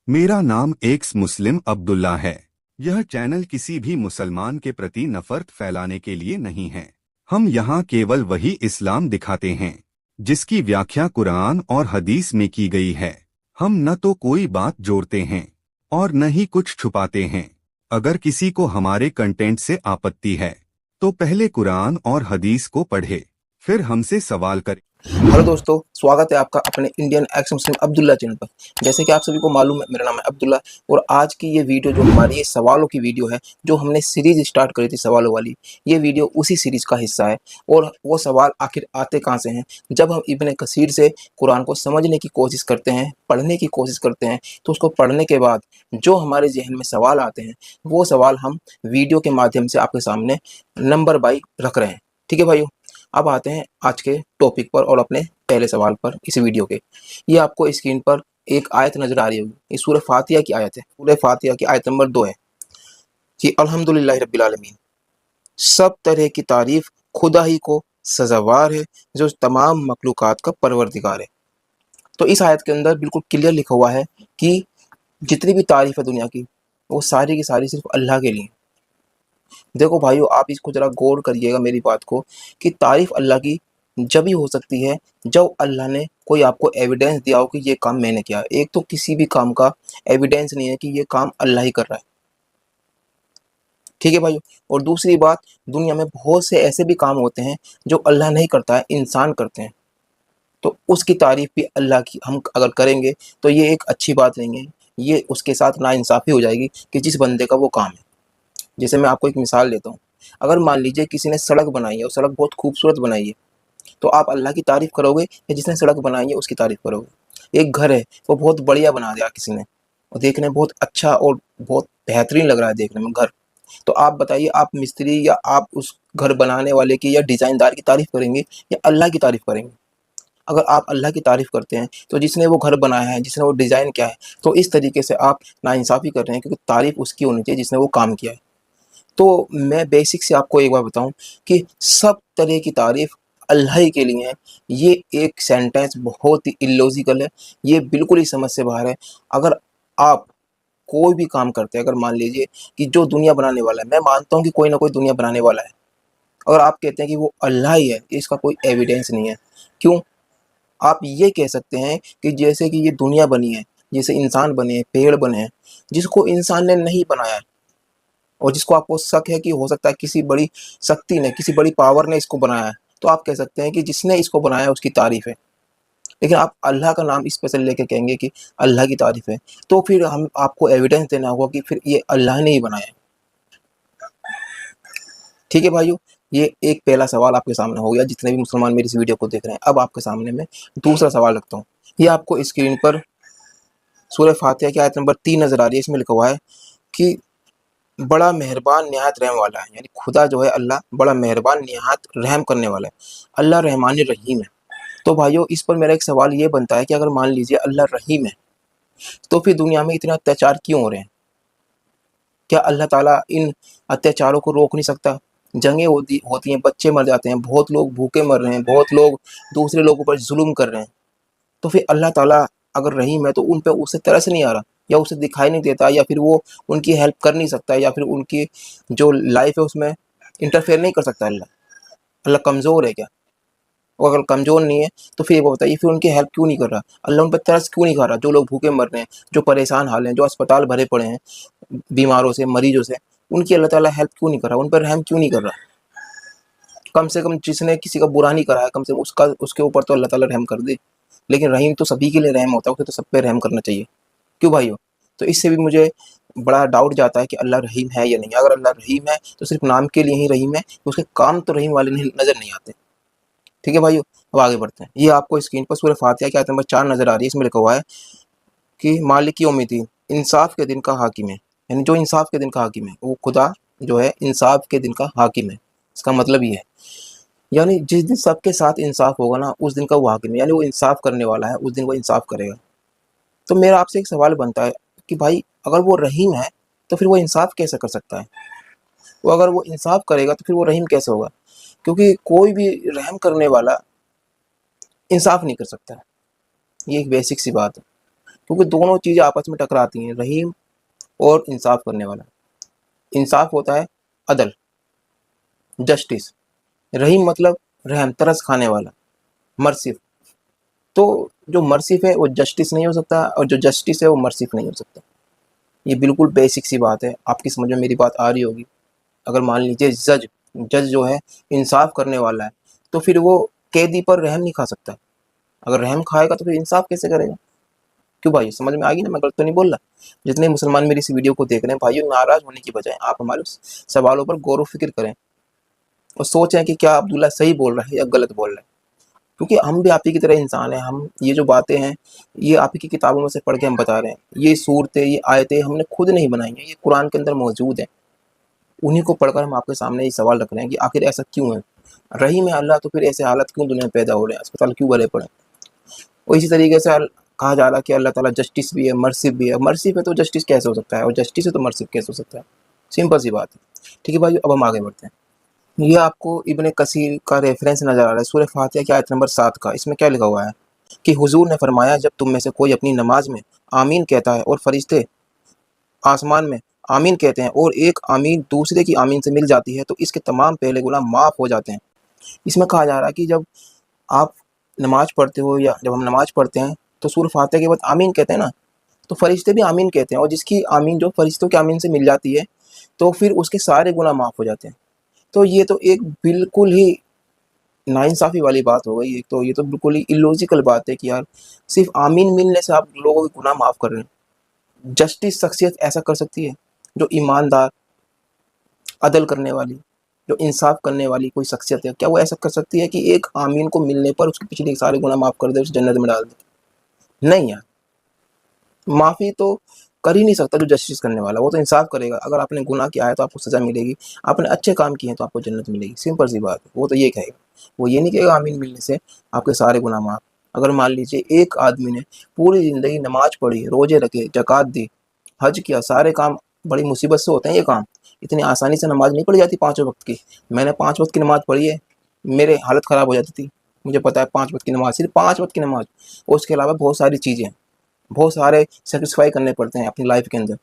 मेरा नाम एक्स मुस्लिम अब्दुल्ला है। यह चैनल किसी भी मुसलमान के प्रति नफरत फैलाने के लिए नहीं है। हम यहाँ केवल वही इस्लाम दिखाते हैं जिसकी व्याख्या कुरान और हदीस में की गई है। हम न तो कोई बात जोड़ते हैं और न ही कुछ छुपाते हैं। अगर किसी को हमारे कंटेंट से आपत्ति है तो पहले कुरान और हदीस को पढ़े, फिर हमसे सवाल करे। हेलो दोस्तों, स्वागत है आपका अपने इंडियन एक्स मुस्लिम अब्दुल्ला चैनल पर। जैसे कि आप सभी को मालूम है, मेरा नाम है अब्दुल्ला और आज की ये वीडियो जो हमारी ये सवालों की वीडियो है, जो हमने सीरीज स्टार्ट करी थी सवालों वाली, ये वीडियो उसी सीरीज का हिस्सा है। और वो सवाल आखिर आते कहाँ से हैं? जब हम इब्ने कसीर से कुरान को समझने की कोशिश करते हैं, पढ़ने की कोशिश करते हैं, तो उसको पढ़ने के बाद जो हमारे जहन में सवाल आते हैं, वो सवाल हम वीडियो के माध्यम से आपके सामने नंबर बाई रख रहे हैं। ठीक है भाइयों, अब आते हैं आज के टॉपिक पर और अपने पहले सवाल पर इस वीडियो के। ये आपको स्क्रीन पर एक आयत नजर आ रही होगी, ये सूरह फातिहा की आयत है। सूरह फातिहा की आयत नंबर 2 है कि अल्हम्दुलिल्लाहि रब्बिल आलमीन, सब तरह की तारीफ खुदा ही को सजावार है जो तमाम मखलूकात का परवरदिगार है। तो इस आयत के अंदर बिल्कुल क्लियर लिखा हुआ है कि जितनी भी तारीफ है दुनिया की, वो सारी की सारी सिर्फ अल्लाह के लिए। देखो भाइयों, आप इसको जरा गौर करिएगा मेरी बात को, कि तारीफ अल्लाह की जब ही हो सकती है जब अल्लाह ने कोई आपको एविडेंस दिया हो कि ये काम मैंने किया। एक तो किसी भी काम का एविडेंस नहीं है कि ये काम अल्लाह ही कर रहा है। ठीक है भाइयों। और दूसरी बात, दुनिया में बहुत से ऐसे भी काम होते हैं जो अल्लाह नहीं करता है, इंसान करते हैं। तो उसकी तारीफ भी अल्लाह की हम अगर करेंगे तो ये एक अच्छी बात नहीं है, ये उसके साथ नाइंसाफ़ी हो जाएगी कि जिस बंदे का वो काम है। जैसे मैं आपको एक मिसाल देता हूँ, अगर मान लीजिए किसी ने सड़क बनाई है और सड़क बहुत खूबसूरत बनाई है, तो आप अल्लाह की तारीफ करोगे या जिसने सड़क बनाई है उसकी तारीफ करोगे? एक घर है, वो बहुत बढ़िया बना दिया किसी ने और देखने में बहुत अच्छा और बहुत बेहतरीन लग रहा है देखने में घर, तो आप बताइए, आप मिस्त्री या आप उस घर बनाने वाले की या डिजाइनदार की तारीफ करेंगे या अल्लाह की तारीफ करेंगे? अगर आप अल्लाह की तारीफ करते हैं तो जिसने वो घर बनाया है, जिसने वो डिज़ाइन किया है, तो इस तरीके से आप नाइंसाफ़ी कर रहे हैं, क्योंकि तारीफ उसकी होनी चाहिए जिसने वो काम किया है। तो मैं बेसिक से आपको एक बार बताऊं कि सब तरह की तारीफ अल्लाह ही के लिए है। ये एक सेंटेंस बहुत ही इलॉजिकल है, ये बिल्कुल ही समझ से बाहर है। अगर आप कोई भी काम करते हैं, अगर मान लीजिए कि जो दुनिया बनाने वाला है, मैं मानता हूँ कि कोई ना कोई दुनिया बनाने वाला है, अगर आप कहते हैं कि वो अल्लाह ही है, इसका कोई एविडेंस नहीं है। क्यों? आप ये कह सकते हैं कि जैसे कि ये दुनिया बनी है, जैसे इंसान बने हैं, पेड़ बने हैं, जिसको इंसान ने नहीं बनाया है और जिसको आपको शक है कि हो सकता है किसी बड़ी शक्ति ने, किसी बड़ी पावर ने इसको बनाया है, तो आप कह सकते हैं कि जिसने इसको बनाया उसकी तारीफ है। लेकिन आप अल्लाह का नाम स्पेशल लेके कहेंगे कि अल्लाह की तारीफ है, तो फिर हम आपको एविडेंस देना होगा कि फिर ये अल्लाह ने ही बनाया है। ठीक है भाइयों, ये एक पहला सवाल आपके सामने हो गया, जितने भी मुसलमान मेरी इस वीडियो को देख रहे हैं। अब आपके सामने मैं दूसरा सवाल रखता हूँ। ये आपको स्क्रीन पर सूरह फातिहा की आयत नंबर 3 नजर आ रही है। इसमें लिखा हुआ है कि बड़ा मेहरबान निहायत रहम वाला है, यानी खुदा जो है अल्लाह बड़ा मेहरबान निहायत रहम करने वाला है। अल्लाह रहमान रहीम है। तो भाइयों, इस पर मेरा एक सवाल ये बनता है कि अगर मान लीजिए अल्लाह रहीम है, तो फिर दुनिया में इतने अत्याचार क्यों हो रहे हैं? क्या अल्लाह ताला इन अत्याचारों को रोक नहीं सकता? जंगें होती हैं, बच्चे मर जाते हैं, बहुत लोग भूखे मर रहे हैं, बहुत लोग दूसरे लोगों पर जुल्म कर रहे हैं। तो फिर अल्लाह ताला अगर रहीम है तो उन पे उससे तरस नहीं आ रहा, या उसे दिखाई नहीं देता, या फिर वो उनकी हेल्प कर नहीं सकता, या फिर उनकी जो लाइफ है उसमें इंटरफेयर नहीं कर सकता अल्लाह? अल्लाह कमज़ोर है क्या? वो अगर कमज़ोर नहीं है तो फिर वो बताइए, फिर उनकी हेल्प क्यों नहीं कर रहा? अल्लाह उन पर तरस क्यों नहीं खा रहा? जो लोग भूखे मर रहे हैं, जो परेशान हाल हैं, जो अस्पताल भरे पड़े हैं बीमारों से, मरीजों से, उनकी अल्लाह ताला हेल्प क्यों नहीं कर रहा? उन पर रहम क्यों नहीं कर रहा? कम से कम जिसने किसी का बुरा नहीं करा है, कम से कम उसका उसके ऊपर तो अल्लाह ताला रहम कर दे। लेकिन रहीम तो सभी के लिए रहम होता है, उसे तो सब पे रहम करना चाहिए। क्यों भाइयों? तो इससे भी मुझे बड़ा डाउट जाता है कि अल्लाह रहीम है या नहीं। अगर अल्लाह रहीम है तो सिर्फ नाम के लिए ही रहीम है, उसके काम तो रहीम वाले नहीं नज़र नहीं आते। ठीक है भाइयों, अब आगे बढ़ते हैं। ये आपको स्क्रीन पर सूरह फातिहा की आयत नंबर 4 नज़र आ रही है। इसमें लिखा हुआ है कि मालिक यौमिद्दीन, इंसाफ के दिन का हाकिम है। यानी जो इंसाफ के दिन का हाकिम है, वो खुदा जो है इंसाफ के दिन का हाकिम है। इसका मतलब ये है, यानी जिस दिन सबके साथ इंसाफ होगा ना, उस दिन का वो हाकिम है, यानी वो इंसाफ करने वाला है, उस दिन वो इंसाफ करेगा। तो मेरा आपसे एक सवाल बनता है कि भाई, अगर वो रहीम है तो फिर वो इंसाफ कैसे कर सकता है? वो अगर वो इंसाफ करेगा तो फिर वो रहीम कैसे होगा? क्योंकि कोई भी रहम करने वाला इंसाफ नहीं कर सकता है। ये एक बेसिक सी बात है। क्योंकि दोनों चीज़ें आपस में टकराती हैं, रहीम और इंसाफ करने वाला। इंसाफ होता है अदल, जस्टिस। रहीम मतलब रहम, तरस खाने वाला, मर्सिफ। तो जो मर्सिफ है वो जस्टिस नहीं हो सकता, और जो जस्टिस है वो मर्सिफ नहीं हो सकता। ये बिल्कुल बेसिक सी बात है, आपकी समझ में मेरी बात आ रही होगी। अगर मान लीजिए जज जज जो है इंसाफ करने वाला है, तो फिर वो कैदी पर रहम नहीं खा सकता। अगर रहम खाएगा तो फिर इंसाफ कैसे करेगा? क्यों भाई, समझ में आ गई ना? मैं गलत तो नहीं बोल रहा? जितने मुसलमान मेरी इस वीडियो को देख रहे हैं भाइयों, नाराज होने की बजाय आप हमारे सवालों पर गौर व फिक्र करें और सोचें कि क्या अब्दुल्ला सही बोल रहा है या गलत बोल रहा है। क्योंकि हम भी आप ही की तरह इंसान हैं। हम ये जो बातें हैं ये आप ही की किताबों में से पढ़ के हम बता रहे हैं। ये सूरतें, ये आयतें हमने खुद नहीं बनाई हैं, ये कुरान के अंदर मौजूद है। उन्हीं को पढ़कर हम आपके सामने ये सवाल रख रहे हैं कि आखिर ऐसा क्यों है? रहीम है अल्लाह, तो फिर ऐसे हालत क्यों दुनिया में पैदा हो रहे हैं? अस्पताल क्यों भरे पड़े? और इसी तरीके से कहा जा रहा है कि अल्लाह ताला जस्टिस भी है, मर्सिफ भी है। मर्सिफ है तो जस्टिस कैसे हो सकता है, और जस्टिस है तो मर्सिफ कैसे हो सकता है? सिंपल सी बात है। ठीक है भाई, अब हम आगे बढ़ते हैं। ये आपको इब्ने कसीर का रेफरेंस नजर आ रहा है, सूरह फातिहा की आयत नंबर 7 का। इसमें क्या लिखा हुआ है कि हुजूर ने फरमाया, जब तुम में से कोई अपनी नमाज में आमीन कहता है और फरिश्ते आसमान में आमीन कहते हैं, और एक आमीन दूसरे की आमीन से मिल जाती है, तो इसके तमाम पहले गुनाह माफ हो जाते हैं। इसमें कहा जा रहा है कि जब आप नमाज पढ़ते हो, या जब हम नमाज पढ़ते हैं, तो सूरह फातिहा के बाद आमीन कहते हैं ना, तो फरिश्ते भी आमीन कहते हैं, और जिसकी आमीन जो फरिश्तों की आमीन से मिल जाती है, तो फिर उसके सारे गुनाह माफ हो जाते हैं। तो ये तो एक बिल्कुल ही नाइंसाफ़ी वाली बात हो गई। एक तो ये तो बिल्कुल ही इलॉजिकल बात है कि यार सिर्फ़ आमीन मिलने से आप लोगों के गुनाह माफ़ कर रहे हैं। जस्टिस शख्सियत ऐसा कर सकती है? जो ईमानदार, अदल करने वाली, जो इंसाफ़ करने वाली कोई शख्सियत है, क्या वो ऐसा कर सकती है कि एक आमीन को मिलने पर उसके पिछले सारे गुनाह माफ़ कर दे, उसे जन्नत में डाल दे? नहीं यार, माफ़ी तो कर ही नहीं सकता जो जस्टिस करने वाला। वो तो इंसाफ करेगा। अगर आपने गुनाह किया है तो आपको सज़ा मिलेगी, आपने अच्छे काम किए हैं तो आपको जन्नत मिलेगी। सिंपल सी बात है। वो तो ये कहेगा, वो ये नहीं कहेगा आमीन मिलने से आपके सारे गुनाह माफ़। अगर मान लीजिए एक आदमी ने पूरी ज़िंदगी नमाज़ पढ़ी, रोज़े रखे, ज़कात दी, हज किया, सारे काम, बड़ी मुसीबत से होते हैं ये काम। इतनी आसानी से नमाज़ नहीं पढ़ी जाती पाँचों वक़्त की। मैंने 5 वक़्त की नमाज़ पढ़ी है, मेरे हालत ख़राब हो जाती थी। मुझे पता है 5 वक़्त की नमाज़, सिर्फ़ 5 वक़्त की नमाज़, और उसके अलावा बहुत सारी चीज़ें, बहुत सारे सैक्रिफाई करने पड़ते हैं अपनी लाइफ के अंदर।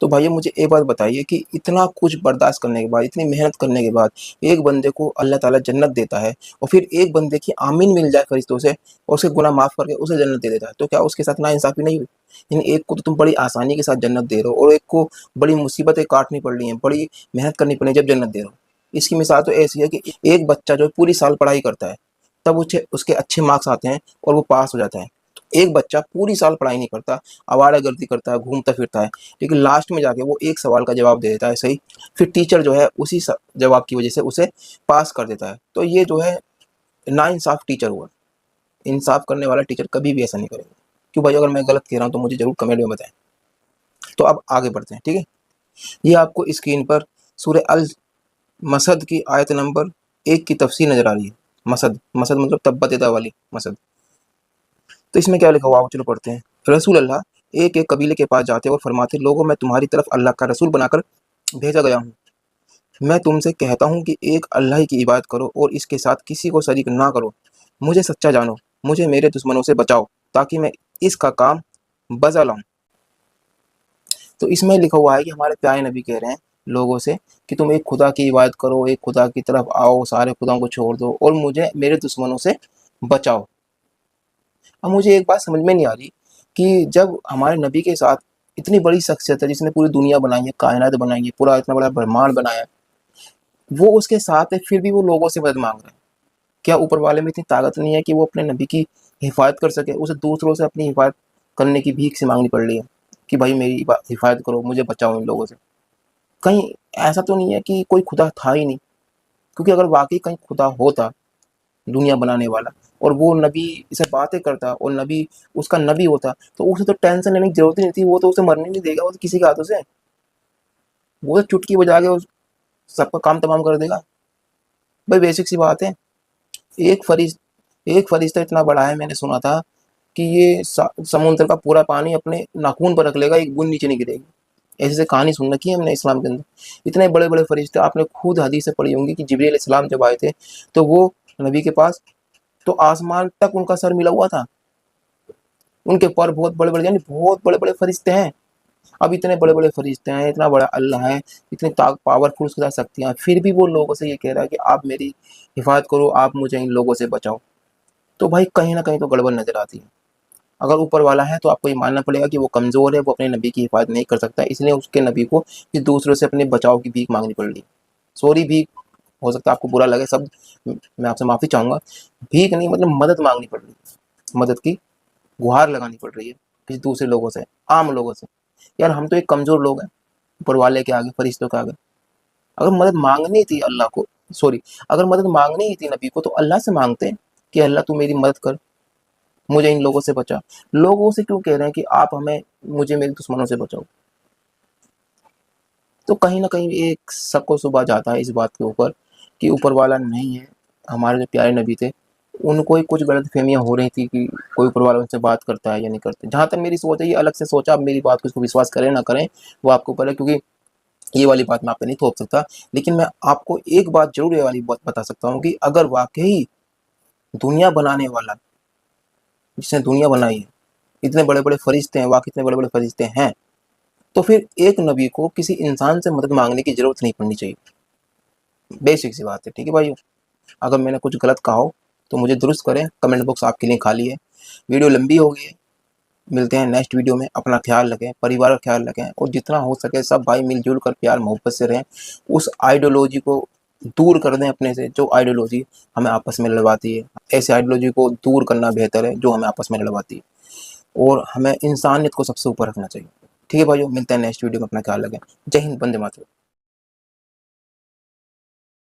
तो भैया मुझे एक बात बताइए कि इतना कुछ बर्दाश्त करने के बाद, इतनी मेहनत करने के बाद एक बंदे को अल्लाह ताला जन्नत देता है, और फिर एक बंदे की आमीन मिल जाए फरिश्तों से और उसके गुनाह माफ़ करके उसे जन्नत दे देता है, तो क्या उसके साथ नाइंसाफ़ी नहीं हुई? इन एक को तो तुम बड़ी आसानी के साथ जन्नत दे रहे हो, और एक को बड़ी मुसीबतें काटनी पड़ रही हैं, बड़ी मेहनत करनी पड़ी है जब जन्नत दे रहे हो। इसकी मिसाल तो ऐसी है कि एक बच्चा जो पूरी साल पढ़ाई करता है, तब उसे उसके अच्छे मार्क्स आते हैं और वो पास हो जाता है। एक बच्चा पूरी साल पढ़ाई नहीं करता, आवारागर्दी करता है, घूमता फिरता है, लेकिन लास्ट में जाके वो एक सवाल का जवाब दे देता है सही, फिर टीचर जो है उसी जवाब की वजह से उसे पास कर देता है। तो ये जो है नाइंसाफ़ टीचर हुआ। इंसाफ करने वाला टीचर कभी भी ऐसा नहीं करेगा। क्यों भाई, अगर मैं गलत कह रहा हूँ तो मुझे ज़रूर कमेंट में बताएं। तो अब आगे बढ़ते हैं, ठीक है। ये आपको स्क्रीन पर सूरह अल मसद की आयत नंबर 1 की तफसीर नज़र आ रही है। मसद, मसद मतलब तब्बत यदा वाली मसद। तो इसमें क्या लिखा हुआ है, चलो पढ़ते हैं। रसूल अल्लाह एक एक कबीले के पास जाते और फरमाते, लोगों मैं तुम्हारी तरफ अल्लाह का रसूल बनाकर भेजा गया हूँ। मैं तुमसे कहता हूँ कि एक अल्लाह ही की इबादत करो और इसके साथ किसी को शरीक ना करो। मुझे सच्चा जानो, मुझे मेरे दुश्मनों से बचाओ, ताकि मैं इसका काम बजा लाऊं। तो इसमें लिखा हुआ है कि हमारे प्यारे नबी कह रहे हैं लोगों से कि तुम एक खुदा की इबादत करो, एक खुदा की तरफ आओ, सारे खुदाओं को छोड़ दो और मुझे मेरे दुश्मनों से बचाओ। अब मुझे एक बात समझ में नहीं आ रही कि जब हमारे नबी के साथ इतनी बड़ी शख्सियत है जिसने पूरी दुनिया बनाई है, कायनात बनाई है, पूरा इतना बड़ा ब्रह्मांड बनाया है, वो उसके साथ है, फिर भी वो लोगों से मदद मांग रहा है। क्या ऊपर वाले में इतनी ताकत नहीं है कि वो अपने नबी की हिफाजत कर सके? उसे दूसरों से अपनी हिफाजत करने की भीख से मांगनी पड़ रही है कि भाई मेरी हिफाजत करो, मुझे बचाओ इन लोगों से। कहीं ऐसा तो नहीं है कि कोई खुदा था ही नहीं? क्योंकि अगर वाकई कहीं खुदा होता दुनिया बनाने वाला, और वो नबी से बातें करता और नबी उसका नबी होता, तो उसे तो टेंशन लेने की जरूरत ही नहीं थी। वो तो उसे मरने नहीं देगा, वो तो किसी के हाथों से, वो तो चुटकी बजा के सबका काम तमाम कर देगा। भाई बेसिक सी बात है। एक फरिश्त एक फरिश्ता इतना बड़ा है, मैंने सुना था कि ये समुद्र का पूरा पानी अपने नाखून पर रख लेगा, एक बूंद नीचे नहीं गिरेगी। ऐसे से कहानी सुन रखी है हमने इस्लाम के अंदर। इतने बड़े बड़े फरिश्ते, आपने खुद हदीसें पढ़ी होंगी कि जिब्रील इस्लाम जब आए थे तो वो नबी के पास, तो आसमान तक उनका सर मिला हुआ था। उनके पर बहुत बड़े बड़े, यानी बहुत बड़े बड़े फरिश्ते हैं। अब इतने बड़े बड़े फरिश्ते हैं, इतना बड़ा अल्लाह है, इतनी पावरफुल उसके साथ शक्तियाँ, फिर भी वो लोगों से ये कह रहा है कि आप मेरी हिफाजत करो, आप मुझे इन लोगों से बचाओ। तो भाई कहीं ना कहीं तो गड़बड़ नजर आती है। अगर ऊपर वाला है तो आपको ये मानना पड़ेगा कि वो कमजोर है, वो अपने नबी की हिफाजत नहीं कर सकता, इसलिए उसके नबी को कि दूसरों से अपने बचाव की भीख मांगनी पड़ रही। सॉरी, भीख हो सकता है आपको बुरा लगे शब्द, मैं आपसे माफी चाहूंगा। भीख नहीं, मतलब मदद मांगनी पड़ रही है, मदद की गुहार लगानी पड़ रही है किसी दूसरे लोगों से, आम लोगों से। यार हम तो एक कमजोर लोग हैं ऊपर वाले के आगे, फरिश्तों के आगे। अगर मदद मांगनी थी अल्लाह को, सॉरी, अगर मदद मांगनी ही थी नबी को तो अल्लाह से मांगते कि अल्लाह तू मेरी मदद कर, मुझे इन लोगों से बचा। लोगों से क्यों कह रहे हैं कि आप हमें, मुझे मेरे दुश्मनों से बचाओ? तो कहीं ना कहीं एक शक व शुबा जाता है इस बात के ऊपर कि ऊपर वाला नहीं है। हमारे जो प्यारे नबी थे उनको ही कुछ गलत फहमियाँ हो रही थी कि कोई ऊपर वाला उनसे बात करता है या नहीं करते। जहाँ तक मेरी सोच है, ये अलग से सोचा, आप मेरी बात को इसको विश्वास करें ना करें वो आपके ऊपर है, क्योंकि ये वाली बात मैं आप पे नहीं थोप सकता। लेकिन मैं आपको एक बात जरूर ये वाली बात बता सकता हूँ कि अगर वाकई दुनिया बनाने वाला, जिसने दुनिया बनाई है, इतने बड़े बड़े फरिश्ते हैं, वाकई इतने बड़े बड़े फरिश्ते हैं, तो फिर एक नबी को किसी इंसान से मदद मांगने की जरूरत नहीं पड़नी चाहिए। बेसिक सी बात है, ठीक है भाइयों। अगर मैंने कुछ गलत कहा हो तो मुझे दुरुस्त करें, कमेंट बॉक्स आपके लिए खाली है। वीडियो लंबी हो गई है, मिलते हैं नेक्स्ट वीडियो में। अपना ख्याल रखें, परिवार का ख्याल रखें, और जितना हो सके सब भाई मिलजुल कर प्यार मोहब्बत से रहें। उस आइडियोलॉजी को दूर कर दें अपने से, जो आइडियोलॉजी हमें आपस में लड़वाती है। ऐसे आइडियोलॉजी को दूर करना बेहतर है जो हमें आपस में लड़वाती है, और हमें इंसानियत को सबसे ऊपर रखना चाहिए। ठीक है भाइयों, मिलते हैं नेक्स्ट वीडियो में। अपना ख्याल रखें। जय हिंद, वंदे मातरम।